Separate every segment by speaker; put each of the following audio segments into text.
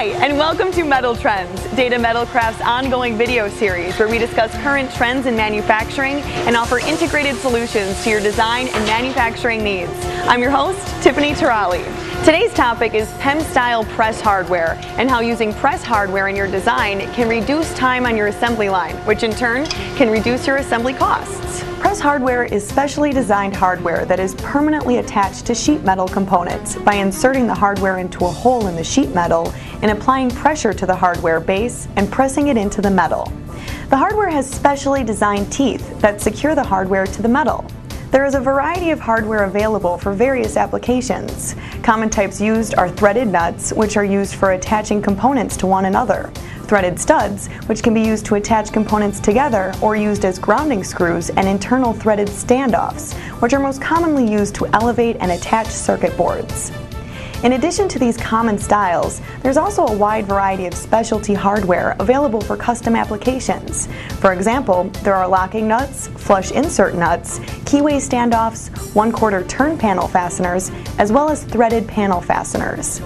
Speaker 1: Hi, and welcome to Metal Trends, Data Metalcraft's ongoing video series where we discuss current trends in manufacturing and offer integrated solutions to your design and manufacturing needs. I'm your host, Tiffany Turali. Today's topic is PEM-style press hardware and how using press hardware in your design can reduce time on your assembly line, which in turn can reduce your assembly costs. Press hardware is specially designed hardware that is permanently attached to sheet metal components by inserting the hardware into a hole in the sheet metal and applying pressure to the hardware base and pressing it into the metal. The hardware has specially designed teeth that secure the hardware to the metal. There is a variety of hardware available for various applications. Common types used are threaded nuts, which are used for attaching components to one another, threaded studs, which can be used to attach components together or used as grounding screws, and internal threaded standoffs, which are most commonly used to elevate and attach circuit boards. In addition to these common styles, there's also a wide variety of specialty hardware available for custom applications. For example, there are locking nuts, flush insert nuts, keyway standoffs, 1/4 turn panel fasteners, as well as threaded panel fasteners.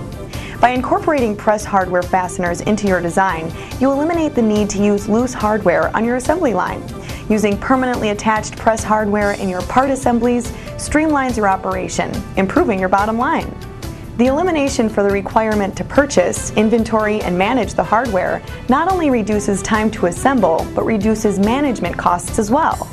Speaker 1: By incorporating press hardware fasteners into your design, you eliminate the need to use loose hardware on your assembly line. Using permanently attached press hardware in your part assemblies streamlines your operation, improving your bottom line. The elimination for the requirement to purchase, inventory, and manage the hardware not only reduces time to assemble, but reduces management costs as well.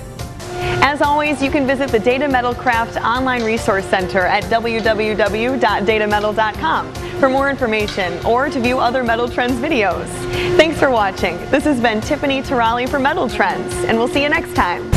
Speaker 1: As always, you can visit the Data Metalcraft Online Resource Center at www.datametal.com for more information or to view other Metal Trends videos. Thanks for watching. This has been Tiffany Turali for Metal Trends, and we'll see you next time.